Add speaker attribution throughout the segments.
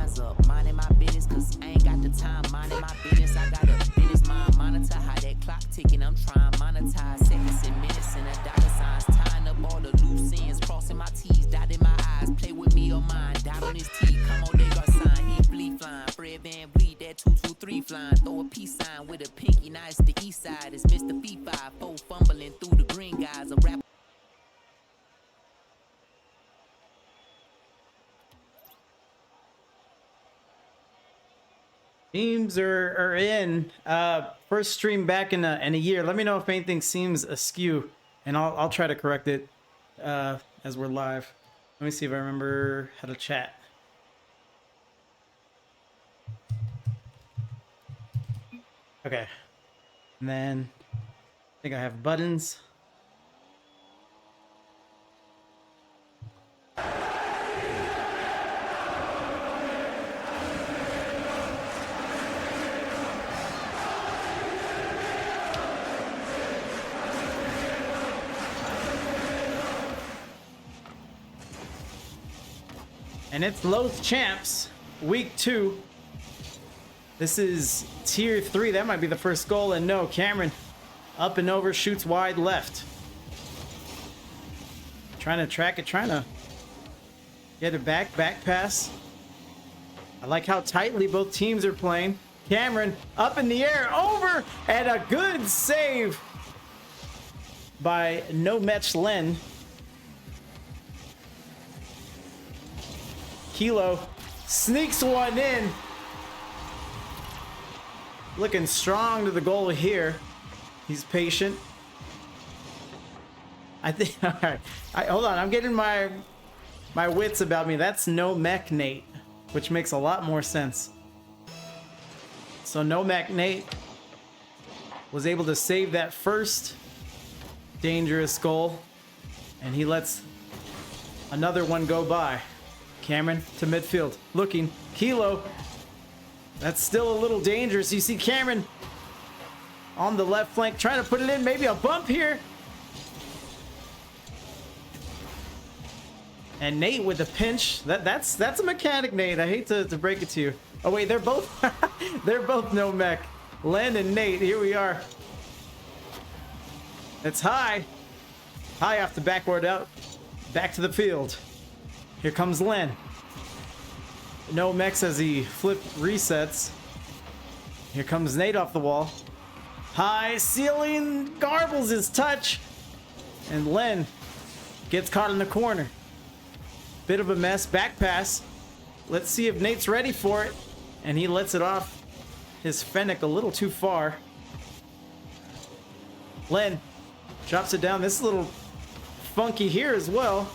Speaker 1: eyes up, minding my business, cause I ain't got the time, minding my business. I got a business mind, monitor how that clock ticking. I'm trying to monetize seconds and minutes and the dollar signs, tying up all the loose ends, crossing my T's, dotting my eyes. Play with me or mine, dot on his T. Come on, they got sign, he flee flying. Fred Van Vliet, that 223 flying. Throw a peace sign with a pinky, nice the east side. It's Mr. Fee-Fi, foe fumbling through the green guys. A rap.
Speaker 2: Teams are in. First stream back in a year. Let me know if anything seems askew, and I'll try to correct it as we're live. Let me see if I remember how to chat. Okay. And then I think I have buttons. And it's Los Champs, week 2. This is tier 3. That might be the first goal. And no, Cameron up and over, shoots wide left. Trying to track it, trying to get it back pass. I like how tightly both teams are playing. Cameron up in the air, over, and a good save by No Match Len. Kilo sneaks one in. Looking strong to the goal here. He's patient. I think, all right. Hold on, I'm getting my wits about me. That's No Mech Nate, which makes a lot more sense. So No Mech Nate was able to save that first dangerous goal, and he lets another one go by. Cameron to midfield, looking. Kilo, that's still a little dangerous. You see Cameron on the left flank trying to put it in. Maybe a bump here. And Nate with a pinch. That's a mechanic, Nate. I hate to break it to you. Oh wait, they're both they're both No Mech. Len and Nate, here we are. It's high off the backboard, out back to the field. Here comes Len. No Mex as he flip resets. Here comes Nate off the wall. High ceiling garbles his touch. And Len gets caught in the corner. Bit of a mess. Back pass. Let's see if Nate's ready for it. And he lets it off his Fennec a little too far. Len drops it down. This is a little funky here as well.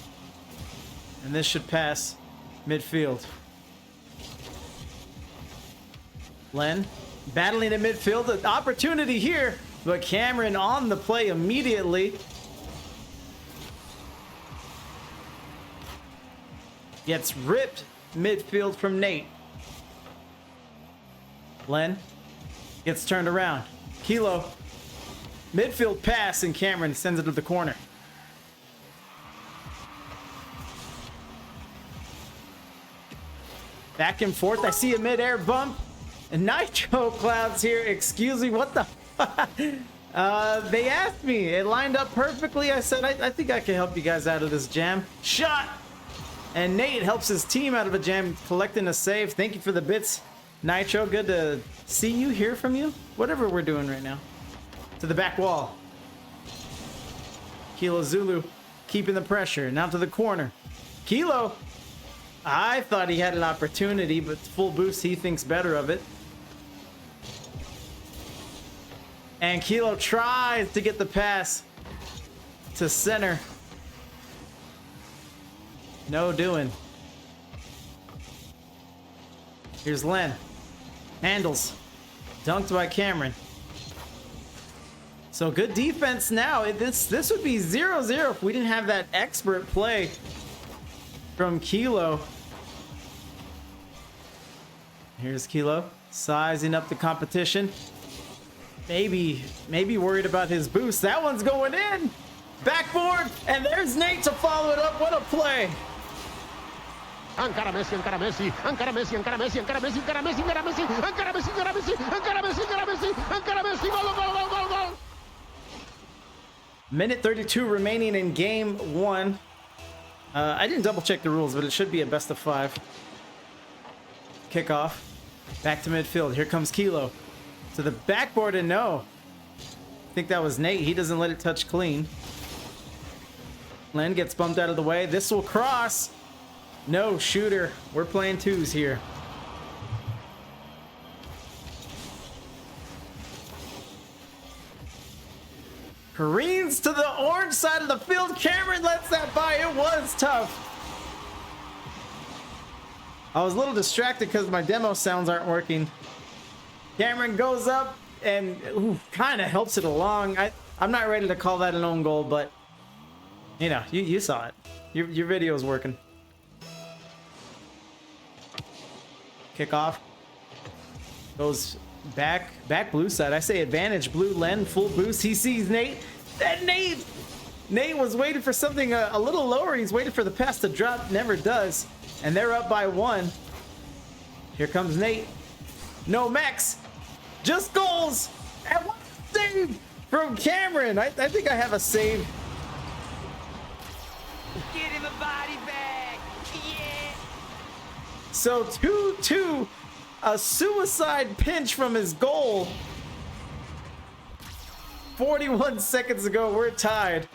Speaker 2: And this should pass midfield. Len battling in midfield. An opportunity here, but Cameron on the play immediately. Gets ripped midfield from Nate. Len gets turned around. Kilo. Midfield pass, and Cameron sends it to the corner. Back and forth. I see a mid-air bump. And Nitro Clouds here. Excuse me, what the they asked me. It lined up perfectly. I said, I think I can help you guys out of this jam. Shot! And Nate helps his team out of a jam, collecting a save. Thank you for the bits, Nitro. Good to see you, hear from you. Whatever we're doing right now. To the back wall. Kilo Zulu keeping the pressure. Now to the corner. Kilo. I thought he had an opportunity, but full boost, he thinks better of it. And Kilo tries to get the pass to center. No doing. Here's Len. Handles. Dunked by Cameron. So good defense now. This would be 0-0 if we didn't have that expert play from Kilo. Here's Kilo sizing up the competition. Maybe worried about his boost. That one's going in. Backboard, and there's Nate to follow it up. What a play.
Speaker 3: Encara Messi, encara Messi, encara Messi, encara Messi, encara Messi, encara Messi, encara Messi, encara Messi, encara Messi, encara Messi, encara Messi, encara Messi, gol, gol, gol, gol, gol.
Speaker 2: Minute 32 remaining in game one. I didn't double check the rules, but it should be a best of 5. Kickoff. Back to midfield. Here comes Kilo. To the backboard and no. I think that was Nate. He doesn't let it touch clean. Len gets bumped out of the way. This will cross. No, shooter. We're playing 2s here. Careens to the orange side of the field. Cameron lets that by. It was tough. I was a little distracted because my demo sounds aren't working. Cameron goes up and kind of helps it along. I'm not ready to call that an own goal, but you know, you saw it. Your video is working. Kickoff. Goes back blue side. I say advantage blue. Len full boost. He sees Nate. And Nate was waiting for something a little lower. He's waiting for the pass to drop. Never does. And they're up by 1. Here comes Nate. No Max. Just goals. And what a save from Cameron. I think I have a save.
Speaker 1: Get him a body bag. Yeah.
Speaker 2: So 2-2. A suicide pinch from his goal. 41 seconds ago, we're tied.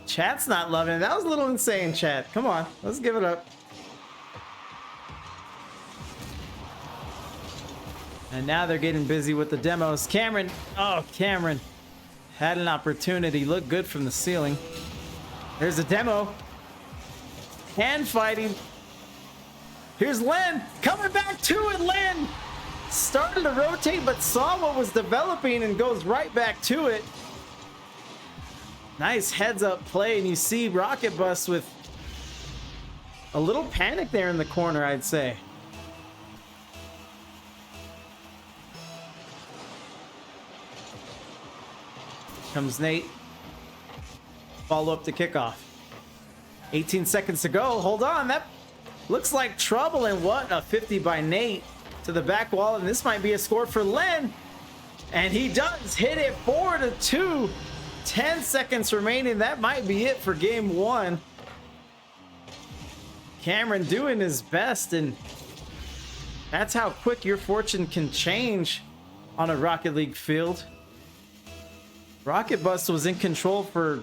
Speaker 2: Chat's not loving it. That was a little insane, chat. Come on, let's give it up. And now they're getting busy with the demos. Cameron, oh, Cameron had an opportunity. Looked good from the ceiling. There's a demo. Hand fighting. Here's Len coming back to it. Len started to rotate, but saw what was developing and goes right back to it. Nice heads up play, and you see Rocket Bus with a little panic there in the corner, I'd say. Comes Nate. Follow up the kickoff. 18 seconds to go. Hold on, that looks like trouble, and what a 50 by Nate to the back wall, and this might be a score for Len. And he does hit it 4-2. 10 seconds remaining. That might be it for game one. Cameron doing his best, and that's how quick your fortune can change on a Rocket League field. Rocket Bus was in control for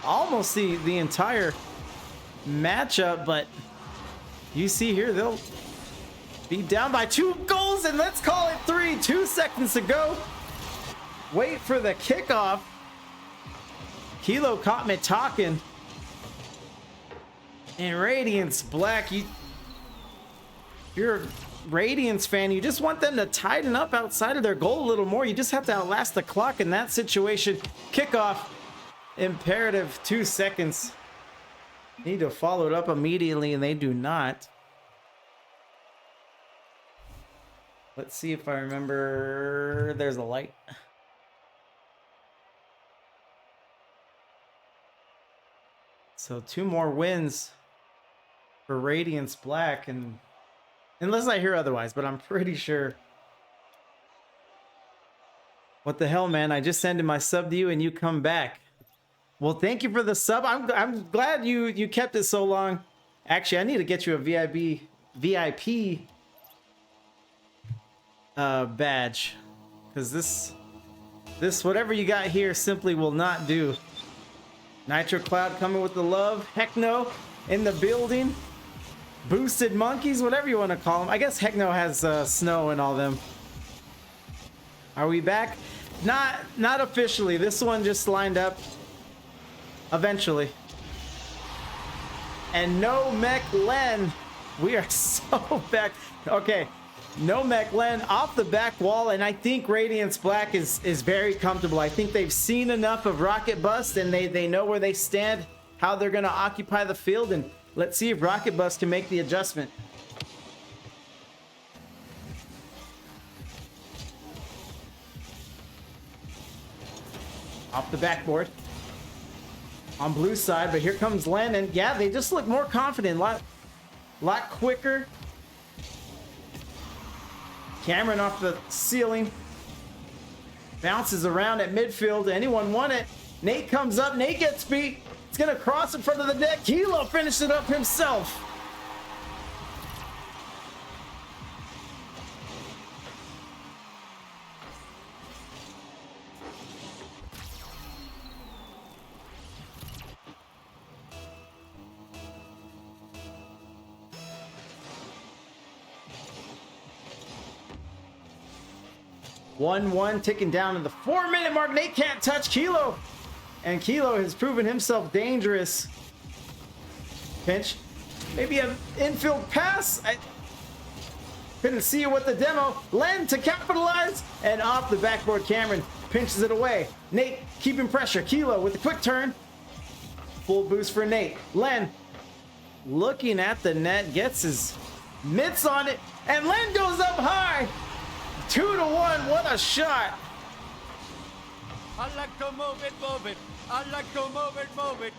Speaker 2: almost the entire matchup, but you see here they'll be down by 2 goals, and let's call it 3. 2 seconds to go. Wait for the kickoff. Kilo caught me talking. And Radiance Black, you're a Radiance fan. You just want them to tighten up outside of their goal a little more. You just have to outlast the clock in that situation. Kickoff. Imperative 2 seconds. Need to follow it up immediately, and they do not. Let's see if I remember. There's a light. So 2 more wins for Radiance Black, and unless I hear otherwise, but I'm pretty sure. What the hell, man? I just sent in my sub to you and you come back. Well, thank you for the sub. I'm glad you kept it so long. Actually, I need to get you a VIP badge, because this whatever you got here simply will not do. Nitro Cloud coming with the love. Heckno in the building. Boosted monkeys, whatever you want to call them. I guess Heckno has snow and all them. Are we back? Not officially. This one just lined up. Eventually. And no Mech Len. We are so back. Okay. No Mech Len off the back wall, and I think Radiance Black is very comfortable. I think they've seen enough of Rocket Bust, and they know where they stand, how they're going to occupy the field, and let's see if Rocket Bust can make the adjustment. Off the backboard. on blue side, but here comes Len, and yeah, they just look more confident, lot quicker. Cameron off the ceiling. Bounces around at midfield. Anyone want it? Nate comes up. Nate gets beat. It's going to cross in front of the net. Kilo finished it up himself. One ticking down to the 4-minute mark. Nate can't touch Kilo, and Kilo has proven himself dangerous. Pinch, maybe an infield pass. I couldn't see it with the demo. Len to capitalize, and off the backboard. Cameron pinches it away. Nate keeping pressure. Kilo with a quick turn. Full boost for Nate. Len looking at the net, gets his mitts on it, and Len goes up high. 2-1, what a shot.
Speaker 4: I like to move it, move it. I like to move it, move it.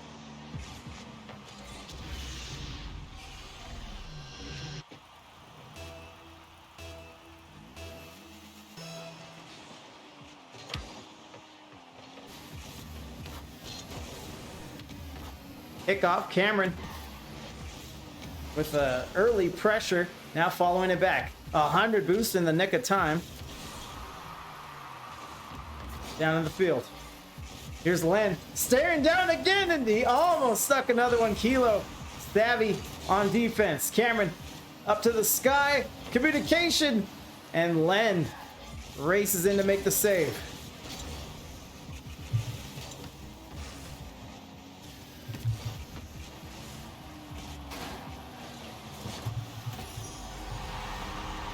Speaker 2: Kickoff, Cameron with early pressure, now following it back. 100 boost in the nick of time. Down in the field. Here's Len staring down again, and he almost stuck another one. Kilo savvy on defense. Cameron up to the sky. Communication. And Len races in to make the save.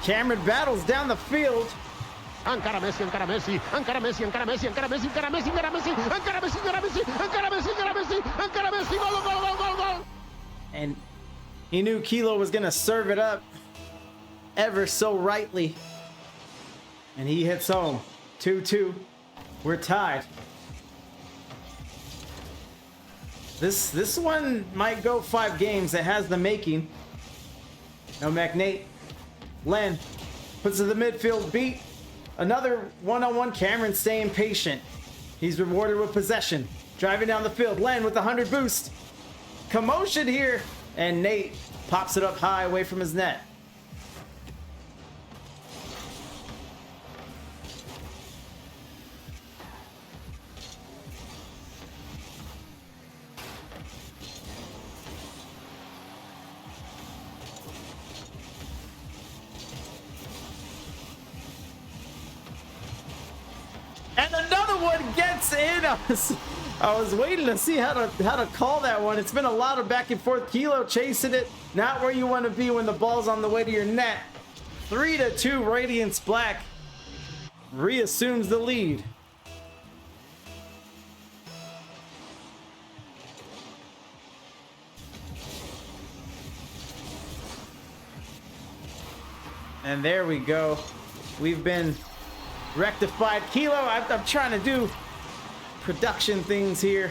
Speaker 2: Cameron battles down the field.
Speaker 3: Encara Messi, encara Messi, encara Messi, encara Messi, encara Messi, encara Messi, encara Messi, encara Messi, encara Messi, encara Messi, encara Messi, encara Messi, gol, gol, gol, gol, gol.
Speaker 2: And he knew Kilo was gonna serve it up ever so rightly. And he hits home. 2-2. We're tied. This one might go 5 games. It has the making. No Nate. Len puts to the midfield, beat. Another one-on-one. Cameron staying patient. He's rewarded with possession. Driving down the field. Len with 100 boost. Commotion here. And Nate pops it up high away from his net. And another one gets in. I was waiting to see how to call that one. It's been a lot of back and forth. Kilo chasing it. Not where you want to be when the ball's on the way to your net. 3-2, Radiance Black reassumes the lead. And there we go. We've been rectified. Kilo, I'm trying to do production things here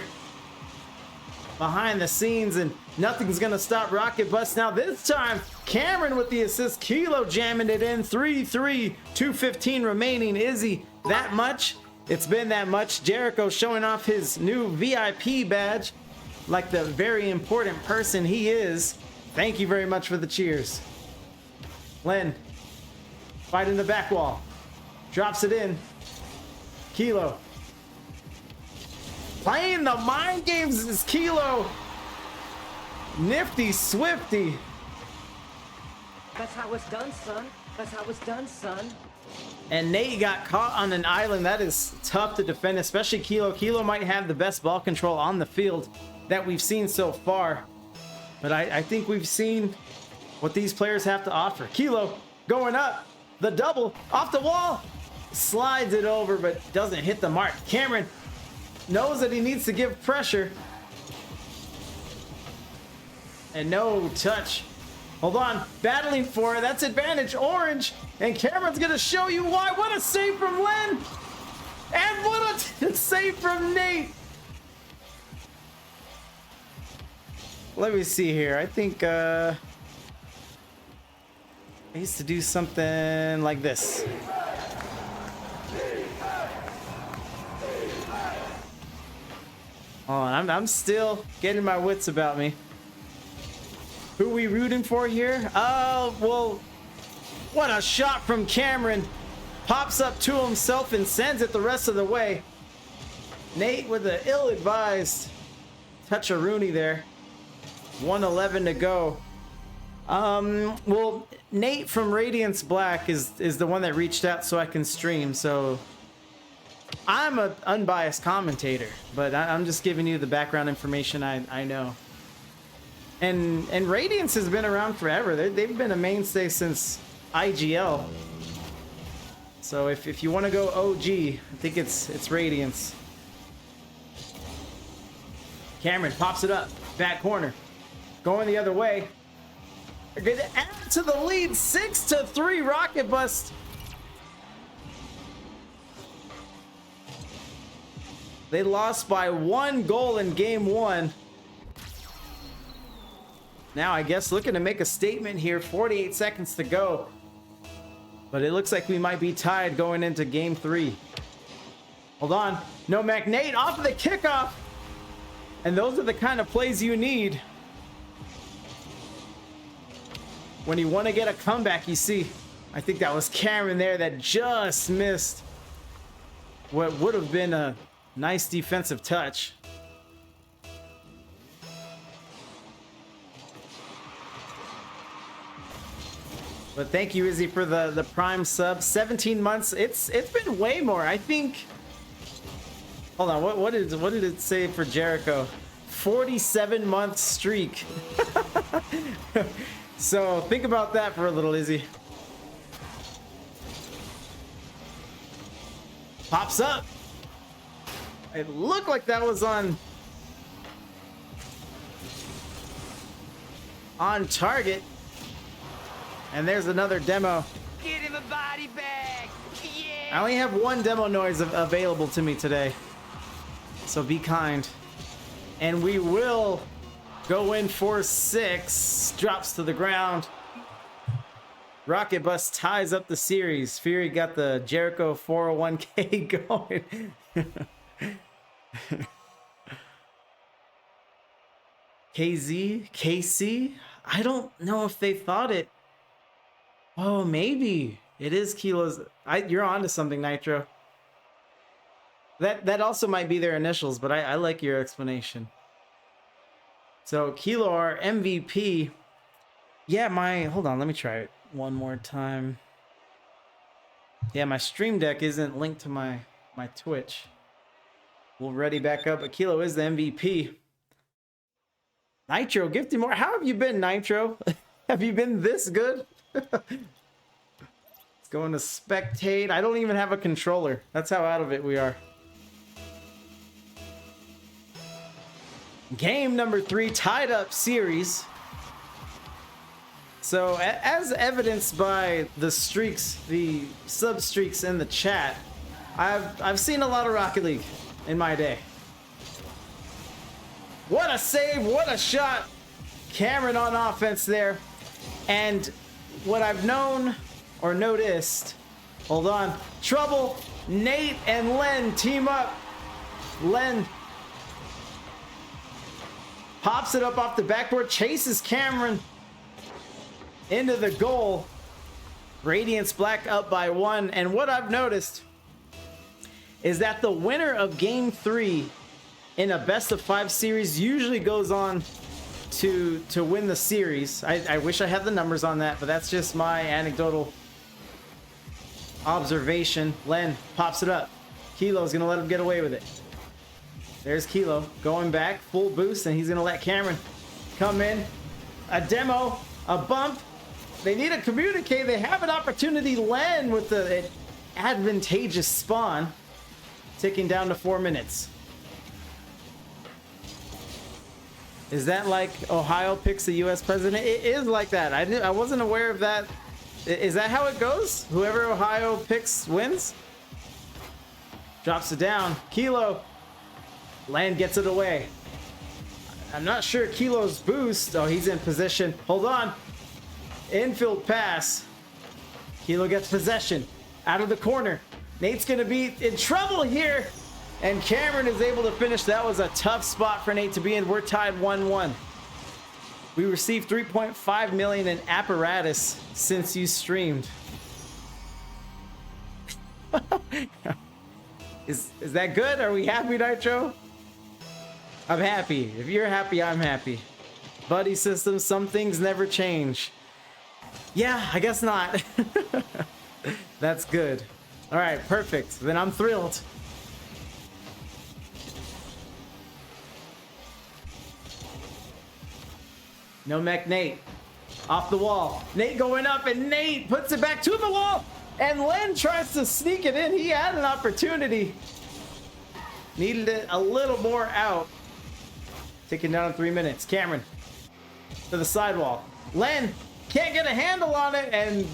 Speaker 2: behind the scenes, and nothing's gonna stop Rocket Bus. Now this time, Cameron with the assist. Kilo jamming it in. 3-3, 2:15 remaining. Izzy, that much? It's been that much. Jericho showing off his new VIP badge like the very important person he is. Thank you very much for the cheers. Len fighting the back wall. Drops it in. Kilo. Playing the mind games is Kilo. Nifty, swifty.
Speaker 5: That's how it's done, son. That's how it's done, son.
Speaker 2: And Nate got caught on an island. That is tough to defend, especially Kilo. Kilo might have the best ball control on the field that we've seen so far. But I think we've seen what these players have to offer. Kilo going up. The double off the wall. Slides it over, but doesn't hit the mark. Cameron knows that he needs to give pressure. And no touch. Hold on. Battling for it. That's advantage. Orange. And Cameron's going to show you why. What a save from Len. And what a save from Nate. let me see here. I think I used to do something like this. Oh, I'm still getting my wits about me. Who we rooting for here? Oh, well, what a shot from Cameron. Pops up to himself and sends it the rest of the way. Nate with an ill-advised touch of Rooney there. 1:11 to go. Well, Nate from Radiance Black is the one that reached out so I can stream, so I'm an unbiased commentator, but I'm just giving you the background information I know. And Radiance has been around forever. They've been a mainstay since IGL. So if you want to go OG, I think it's Radiance. Cameron pops it up, back corner, going the other way. They're going to add to the lead, 6-3 Rocket Bust. They lost by 1 goal in game 1. Now I guess looking to make a statement here, 48 seconds to go. But it looks like we might be tied going into game 3. Hold on. No Nate off of the kickoff. And those are the kind of plays you need when you want to get a comeback. You see, I think that was Cameron there that just missed what would have been a nice defensive touch. But thank you, Izzy, for the Prime sub. 17 months. It's been way more. I think. Hold on. What did it say for Jericho? 47-month streak. So think about that for a little, Izzy. Pops up. It looked like that was on target. And there's another demo.
Speaker 1: Get him a body bag. Yeah.
Speaker 2: I only have one demo noise available to me today. So be kind. And we will go in for 6. Drops to the ground. Rocket Bust ties up the series. Fury got the Jericho 401k going. KC? I don't know if they thought it. Oh, maybe it is Kilo's. You're onto something, Nitro. That also might be their initials, but I like your explanation. So Kilo, our MVP. Yeah, hold on, let me try it one more time. Yeah, my stream deck isn't linked to my Twitch. We'll ready back up, but Kilo is the MVP. Nitro, gifting more. How have you been, Nitro? Have you been this good? It's going to spectate. I don't even have a controller. That's how out of it we are. Game number 3, tied up series. So as evidenced by the streaks, the sub streaks in the chat, I've seen a lot of Rocket League in my day. What a save, what a shot. Cameron on offense there. And what I've known or noticed, hold on, trouble, Nate and Len team up. Len pops it up off the backboard, chases Cameron into the goal. Radiance Black up by 1. And what I've noticed is that the winner of game 3 in a best of 5 series usually goes on to win the series. I wish I had the numbers on that, but that's just my anecdotal observation. Len pops it up. Kilo's gonna let him get away with it. There's Kilo going back, full boost, and he's gonna let Cameron come in. A demo, a bump. They need to communicate. They have an opportunity. Len with the advantageous spawn, ticking down to 4 minutes. Is that like Ohio picks the U.S. president? It is like that. I wasn't aware of that. Is that how it goes? Whoever Ohio picks wins? Drops it down. Kilo. Land gets it away. I'm not sure Kilo's boost. Oh, he's in position. Hold on. Infield pass. Kilo gets possession. Out of the corner. Nate's gonna be in trouble here. And Cameron is able to finish. That was a tough spot for Nate to be in. We're tied 1-1. We received 3.5 million in apparatus since you streamed. Is that good? Are we happy, Nitro? I'm happy. If you're happy, I'm happy. Buddy system, some things never change. Yeah, I guess not. That's good. All right, perfect. Then I'm thrilled. No mech Nate. Off the wall. Nate going up, and Nate puts it back to the wall. And Len tries to sneak it in. He had an opportunity. Needed it a little more out. Ticking down in 3 minutes. Cameron to the sidewall. Len can't get a handle on it, and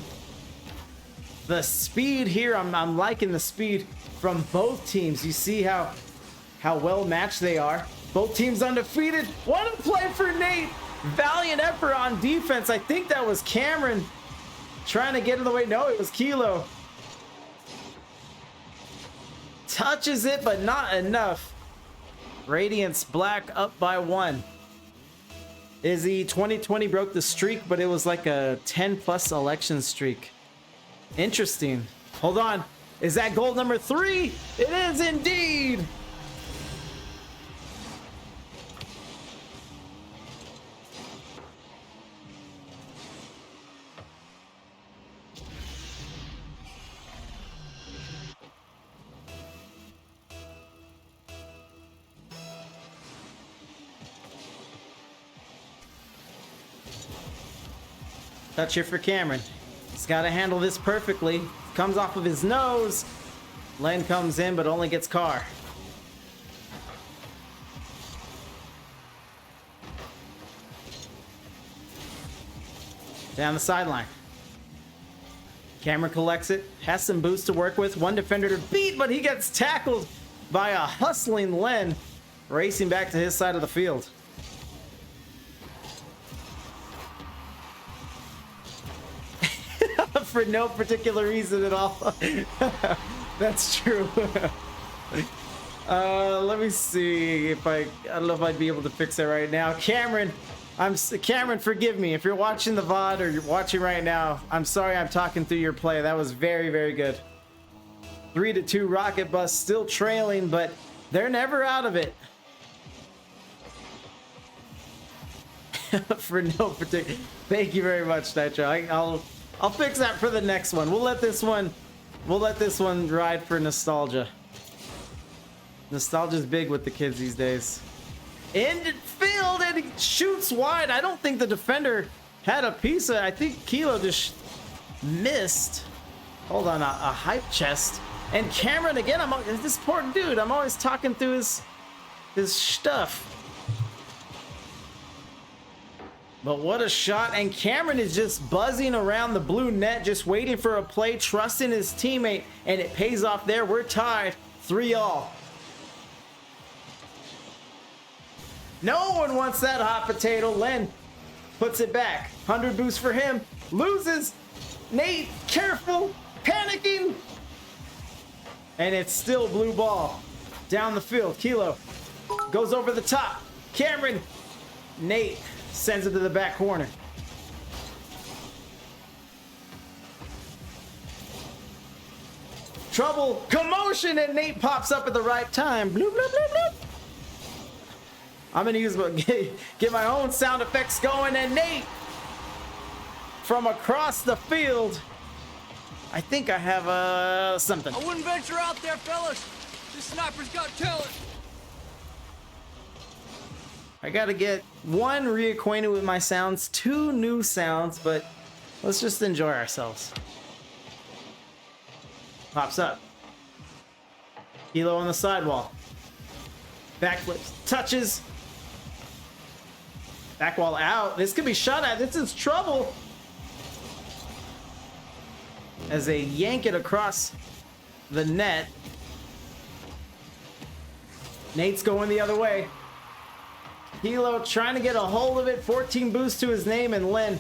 Speaker 2: the speed here, I'm liking the speed from both teams. You see how well matched they are. Both teams undefeated. What a play for Nate. Valiant effort on defense. I think that was Cameron trying to get in the way. No, it was Kilo. Touches it, but not enough. Radiance Black up by 1. Izzy 2020 broke the streak, but it was like a 10+ election streak. Interesting. Hold on. Is that goal number 3? It is indeed. Touch here for Cameron. He's got to handle this perfectly. Comes off of his nose. Len comes in, but only gets Carr. Down the sideline. Cameron collects it. Has some boost to work with. One defender to beat, but he gets tackled by a hustling Len. Racing back to his side of the field. For no particular reason at all. That's true. Let me see if I don't know if I'd be able to fix it right now. Cameron, Cameron, forgive me. If you're watching the VOD or you're watching right now, I'm sorry I'm talking through your play. That was very, very good. 3-2 Rocket Bus still trailing, but they're never out of it. For no particular. Thank you very much, Nitro. I'll fix that for the next one. We'll let this one ride for nostalgia. Nostalgia's big with the kids these days. Ended field, and he shoots wide. I don't think the defender had a piece of. I think Kilo just missed. Hold on, a hype chest. And Cameron again. This poor dude. I'm always talking through his stuff. But what a shot, and Cameron is just buzzing around the blue net, just waiting for a play, trusting his teammate, and it pays off there. We're tied 3-3. No one wants that hot potato. Len puts it back. 100 boost for him. Loses. Nate, careful, panicking. And it's still blue ball. Down the field, Kilo goes over the top. Cameron, Nate sends it to the back corner. Trouble, commotion, and Nate pops up at the right time. Bloop, bloop, bloop, bloop. I'm gonna use get my own sound effects going, and Nate from across the field. I think I have something.
Speaker 4: I wouldn't venture out there, fellas. This sniper's got talent.
Speaker 2: I gotta get 1 reacquainted with my sounds, 2 new sounds, but let's just enjoy ourselves. Pops up. Kilo on the sidewall. Backflips. Touches. Back wall out. This could be shot at. This is trouble. As they yank it across the net. Nate's going the other way. Hilo trying to get a hold of it. 14 boost to his name, and Len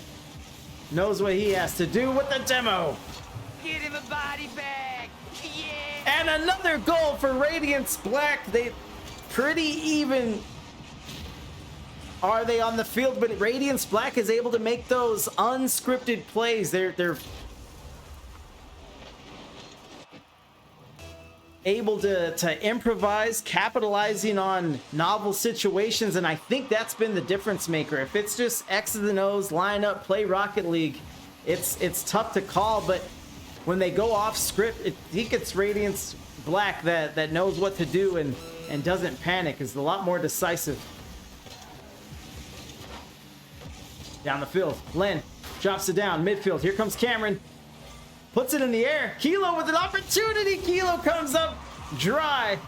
Speaker 2: knows what he has to do with the demo.
Speaker 1: Get him a body bag. Yeah.
Speaker 2: And another goal for Radiance Black. They pretty even are they on the field, but Radiance Black is able to make those unscripted plays. They're able to improvise, capitalizing on novel situations, and I think that's been the difference maker. If it's just X's and O's, line up, play Rocket League, it's tough to call, but when they go off script, I think it's Radiance Black that knows what to do and doesn't panic, is a lot more decisive. Down the field, Len drops it down, midfield, here comes Cameron. Puts it in the air. Kilo with an opportunity. Kilo comes up dry.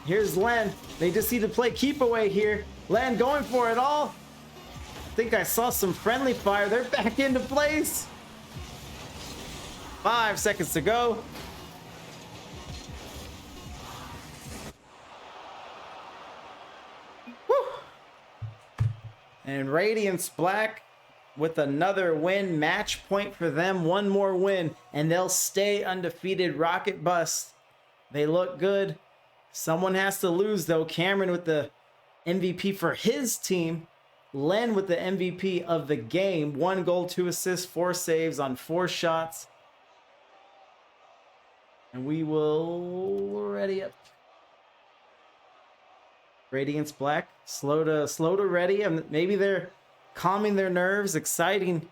Speaker 2: Here's Len. They just need to play keep away here. Len going for it all. I think I saw some friendly fire. They're back into place. 5 seconds to go. Woo. And Radiance Black with another win. Match point for them. One more win and they'll stay undefeated. Rocket Bust, they look good. Someone has to lose though. Cameron with the MVP for his team. Len with the MVP of the game. 1 goal, 2 assists, 4 saves on 4 shots. And we will ready up. Radiance Black, slow to ready, and maybe they're calming their nerves. Exciting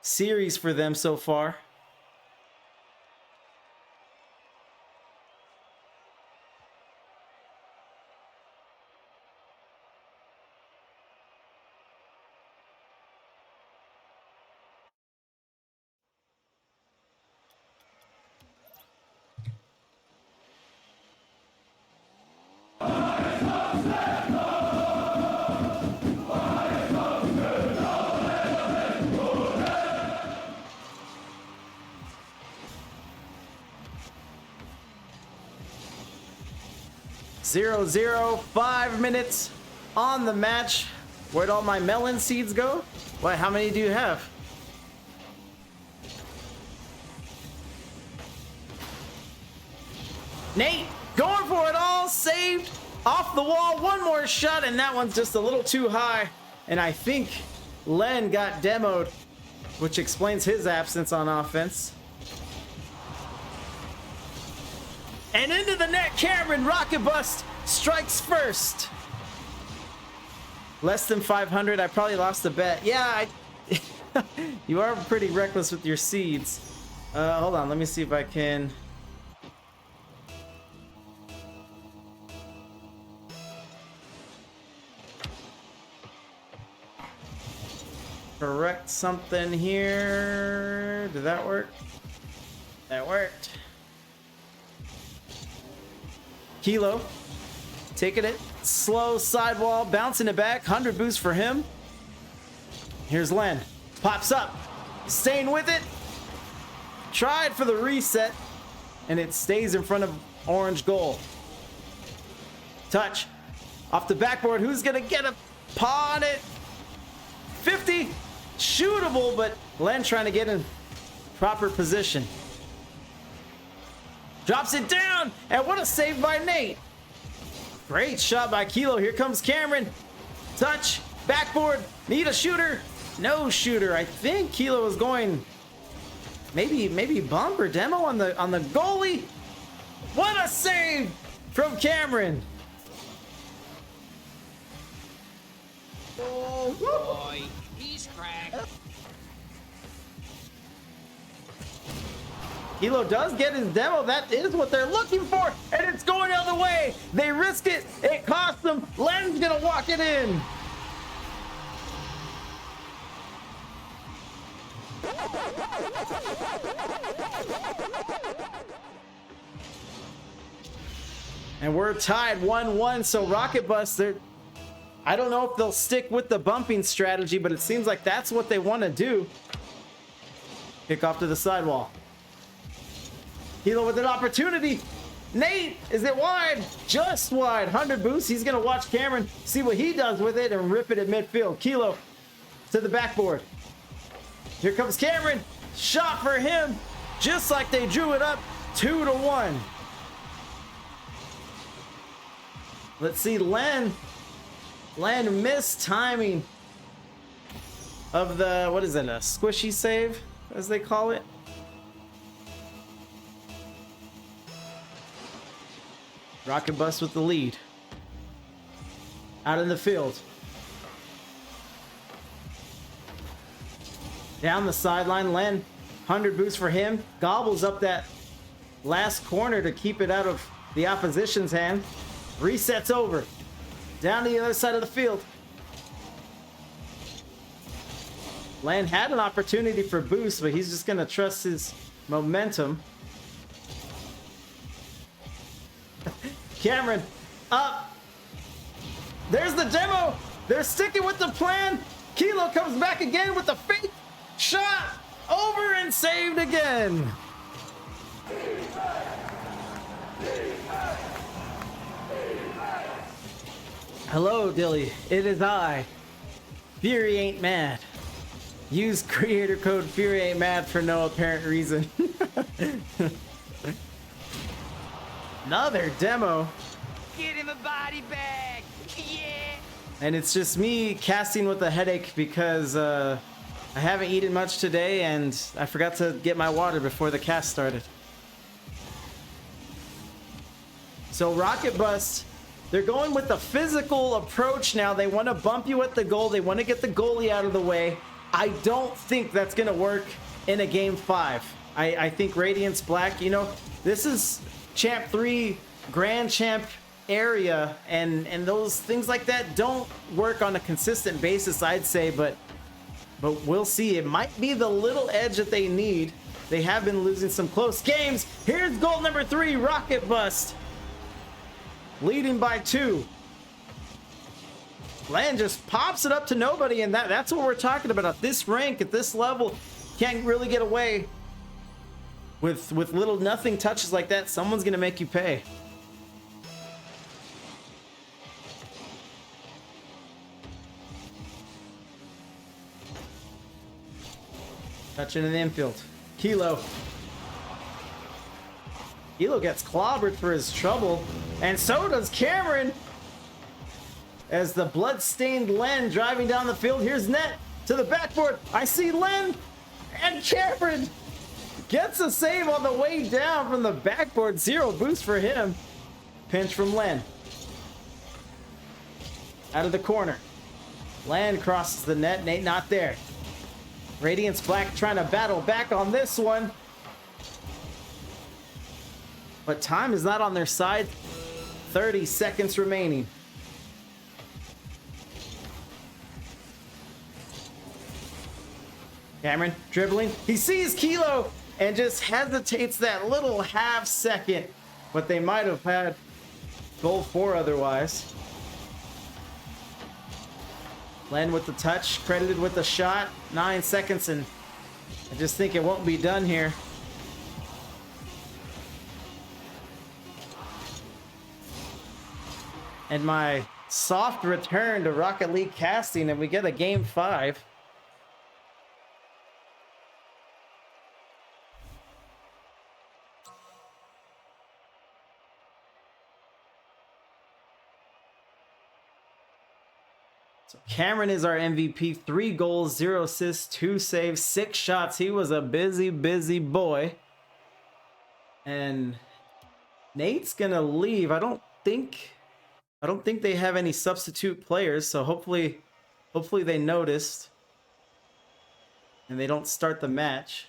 Speaker 2: series for them so far. Zero, 5 minutes on the match. Where'd all my melon seeds go? What, how many do you have? Nate going for it all, saved off the wall. One more shot, and that one's just a little too high. And I think Len got demoed, which explains his absence on offense. And into the net, Cameron. Rocket Bust strikes first. Less than 500. I probably lost a bet. Yeah, you are pretty reckless with your seeds. Hold on, let me see if I can. Correct something here. Did that work? That worked. Kilo taking it slow, sidewall, bouncing it back. 100 boost for him. Here's Len. Pops up. Staying with it. Tried for the reset. And it stays in front of orange goal. Touch. Off the backboard. Who's going to get a paw on it? 50. Shootable, but Len trying to get in proper position. Drops it down, and what a save by Nate. Great shot by Kilo. Here comes Cameron. Touch, backboard, need a shooter. No shooter. I think Kilo is going maybe bump or demo on the goalie. What a save from Cameron.
Speaker 1: Oh boy, he's cracked.
Speaker 2: Kilo does get his demo. That is what they're looking for, and it's going the other way. They risk it. It costs them. Len's gonna walk it in. And we're tied 1-1. So Rocket Bust, I don't know if they'll stick with the bumping strategy, but it seems like that's what they want to do. Kick off to the sidewall. Kilo with an opportunity. Nate, is it wide? Just wide. 100 boosts. He's going to watch Cameron see what he does with it and rip it at midfield. Kilo to the backboard. Here comes Cameron. Shot for him. Just like they drew it up. 2-1. Let's see, Len. Len missed timing of the, what is it, a squishy save, as they call it? Rocket Bus with the lead. Out in the field. Down the sideline, Len, 100 boosts for him. Gobbles up that last corner to keep it out of the opposition's hand. Resets over. Down to the other side of the field. Len had an opportunity for boost, but he's just going to trust his momentum. Cameron, up. There's the demo. They're sticking with the plan. Kilo comes back again with the fake shot. Over and saved again. Hello, Dilly. It is I, FuryAintMad. Use creator code FuryAintMad for no apparent reason. Another demo.
Speaker 1: Get him a body bag. Yeah.
Speaker 2: And it's just me casting with a headache because I haven't eaten much today and I forgot to get my water before the cast started. So Rocket Bust, they're going with the physical approach now. They want to bump you at the goal. They want to get the goalie out of the way. I don't think that's going to work in a game 5. I think Radiance Black, you know, this is Champ 3 Grand Champ area, and those things like that don't work on a consistent basis, I'd say, but we'll see. It might be the little edge that they need. They have been losing some close games. Here's goal number 3, Rocket Bust. Leading by 2. Land just pops it up to nobody, and that's what we're talking about. At this rank, at this level, can't really get away with little nothing touches like that. Someone's gonna make you pay. Touching in the infield. Kilo. Kilo gets clobbered for his trouble, and so does Cameron. As the blood-stained Len driving down the field. Here's Net to the backboard. I see Len, and Cameron gets a save on the way down from the backboard. 0 boost for him. Pinch from Len. Out of the corner. Len crosses the net. Nate not there. Radiance Black trying to battle back on this one. But time is not on their side. 30 seconds remaining. Cameron dribbling. He sees Kilo and just hesitates that little half second. But they might have had goal 4 otherwise. Len with the touch, credited with the shot. 9 seconds, and I just think it won't be done here. And my soft return to Rocket League casting, and we get a game 5. So Cameron is our MVP. 3 goals, 0 assists, 2 saves, 6 shots. He was a busy, busy boy. And Nate's gonna leave. I don't think they have any substitute players, so hopefully they noticed and they don't start the match.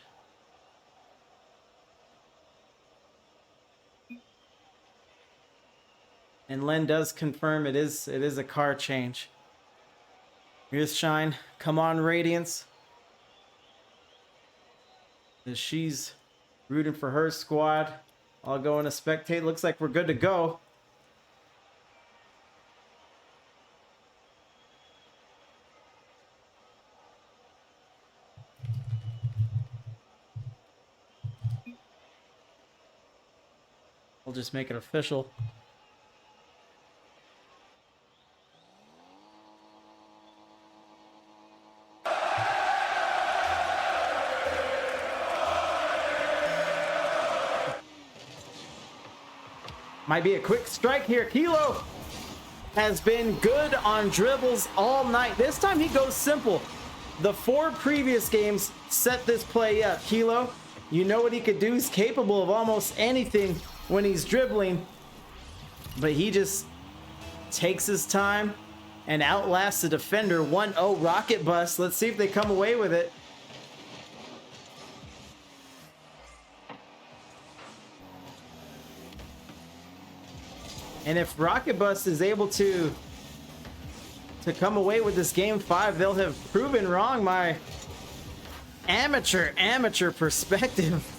Speaker 2: And Len does confirm it is a car change. Here's Shine. Come on, Radiance. As she's rooting for her squad. I'll go in a spectate. Looks like we're good to go. We'll just make it official. Might be a quick strike here. Kilo has been good on dribbles all night. This time he goes simple. The 4 previous games set this play up. Kilo, you know what he could do. He's capable of almost anything when he's dribbling. But he just takes his time and outlasts the defender. 1-0 rocket bust. Let's see if they come away with it. And if Rocket Bust is able to come away with this game 5, they'll have proven wrong my amateur perspective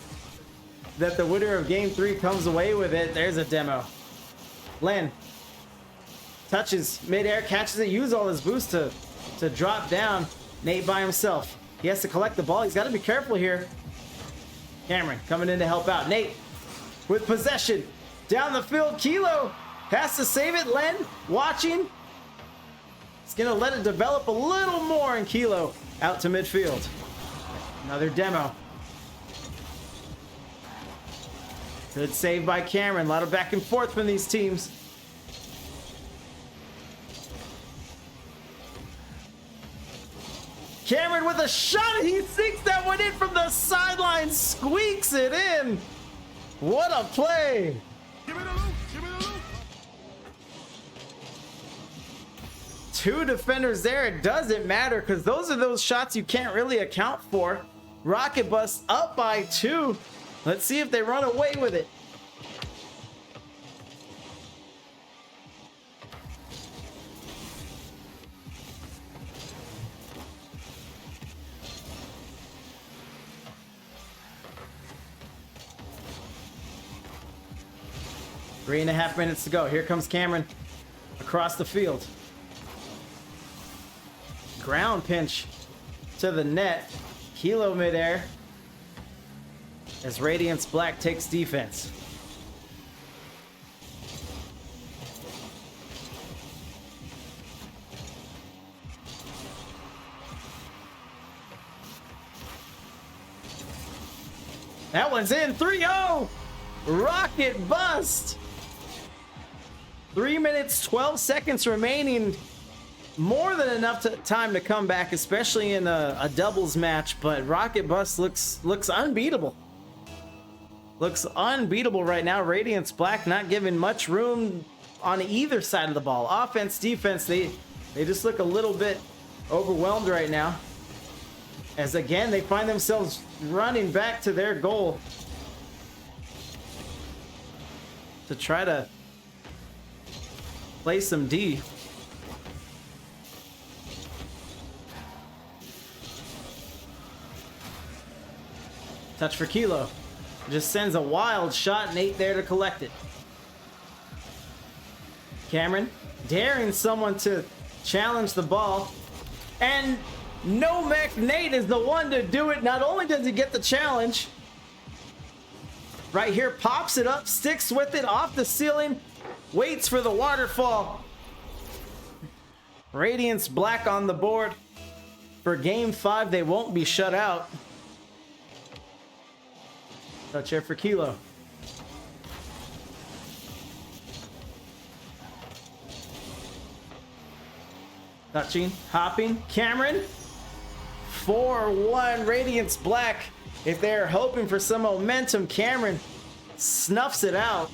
Speaker 2: that the winner of game 3 comes away with it. There's a demo. Len touches midair, catches it, uses all his boost to drop down. Nate by himself. He has to collect the ball. He's got to be careful here. Cameron coming in to help out. Nate with possession down the field. Kilo has to save it. Len watching. He's gonna let it develop a little more, and Kilo out to midfield. Another demo. Good save by Cameron. A lot of back and forth from these teams. Cameron with a shot. He sinks that one in from the sideline. Squeaks it in. What a play.
Speaker 3: Give it a loop. Give it a loop.
Speaker 2: 2 defenders there. It doesn't matter because those are those shots you can't really account for. Rocket Bust up by 2. Let's see if they run away with it. Three and a half minutes to go. Here comes Cameron across the field. Ground pinch to the net. Kilo midair as Radiance Black takes defense. That one's in. 3-0. Rocket Bust. 3 minutes, 12 seconds remaining. More than enough time to come back, especially in a doubles match. But Rocket Bust looks unbeatable. Looks unbeatable right now. Radiance Black not giving much room on either side of the ball. Offense, defense, they just look a little bit overwhelmed right now. As again, they find themselves running back to their goal to try to play some D. Touch for Kilo. Just sends a wild shot, Nate there to collect it. Cameron daring someone to challenge the ball. And Nomek Nate is the one to do it. Not only does he get the challenge, right here, pops it up, sticks with it off the ceiling, waits for the waterfall. Radiance Black on the board for game 5. They won't be shut out. Touch here for Kilo. Touching, hopping, Cameron. 4-1 Radiance Black. If they're hoping for some momentum, Cameron snuffs it out.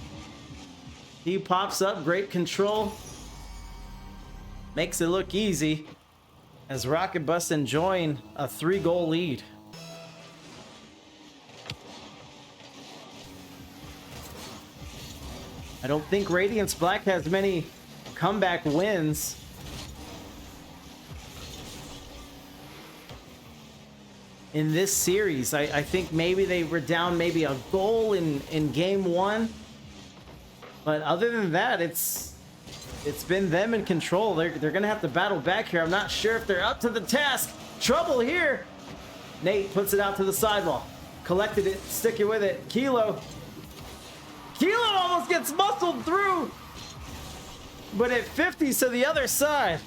Speaker 2: He pops up, great control. Makes it look easy as Rocket Bust enjoying a 3-goal lead. I don't think Radiance Black has many comeback wins. In this series, I think maybe they were down maybe a goal in game 1. But other than that, it's been them in control. They're going to have to battle back here. I'm not sure if they're up to the task. Trouble here. Nate puts it out to the sidewall. Collected it, sticking with it. Kilo Kilo almost gets muscled through. But it 50s to the other side.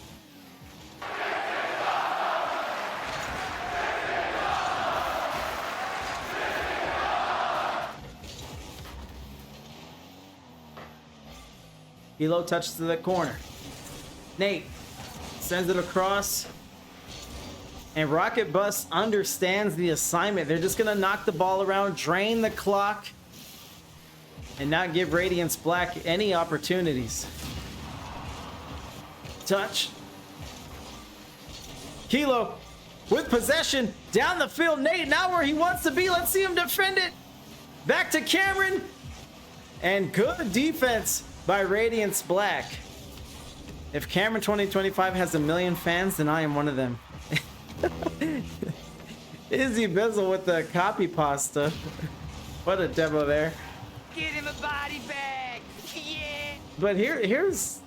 Speaker 2: Kilo touches to the corner. Nate sends it across. And Rocket Bus understands the assignment. They're just going to knock the ball around, drain the clock, and not give Radiance Black any opportunities. Touch. Kilo with possession down the field. Nate now where he wants to be. Let's see him defend it. Back to Cameron. And good defense by Radiance Black. If Cameron 2025 has 1 million fans, then I am one of them. Izzy Bizzle with the copy pasta. What a demo there.
Speaker 1: Get him a body bag. Yeah.
Speaker 2: But here's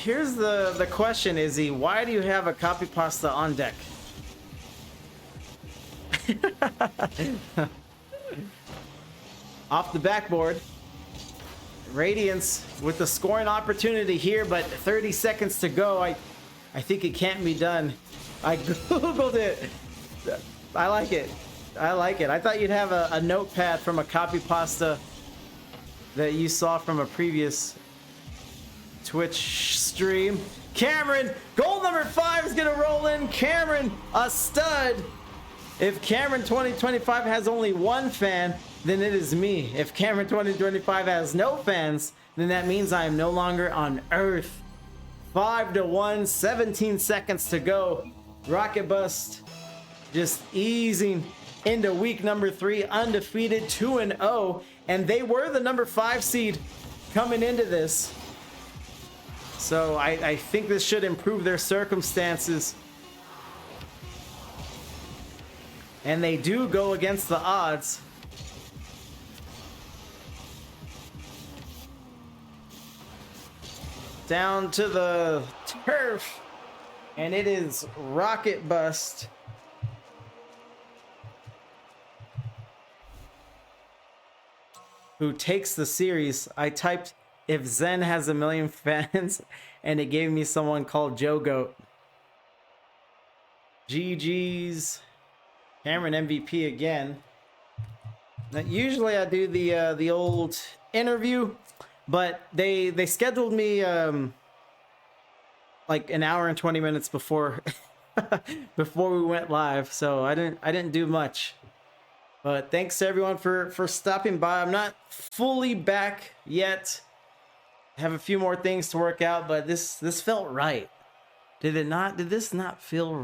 Speaker 2: the question, Izzy. Why do you have a copy pasta on deck? Off the backboard. Radiance with the scoring opportunity here, but 30 seconds to go. I think it can't be done. I googled it. I like it. I like it. I thought you'd have a notepad from a copy pasta that you saw from a previous Twitch stream. Cameron, goal number 5 is gonna roll in. Cameron, a stud. If Cameron 2025 has only 1 fan, then it is me. If Cameron 2025 has no fans, then that means I am no longer on Earth. 5-1, 17 seconds to go. Rocket Bust just easing into week number 3, undefeated, 2-0, and they were the number 5 seed coming into this. So I think this should improve their circumstances. And they do go against the odds. Down to the turf. And it is Rocket Bust. Who takes the series. I typed if Zen has 1 million fans and it gave me someone called Joe Goat. GG's. Cameron MVP again. Now, usually I do the old interview, but they scheduled me like an hour and 20 minutes before before we went live, so I didn't do much. But thanks to everyone for stopping by. I'm not fully back yet. I have a few more things to work out, but this felt right. Did it not? Did this not feel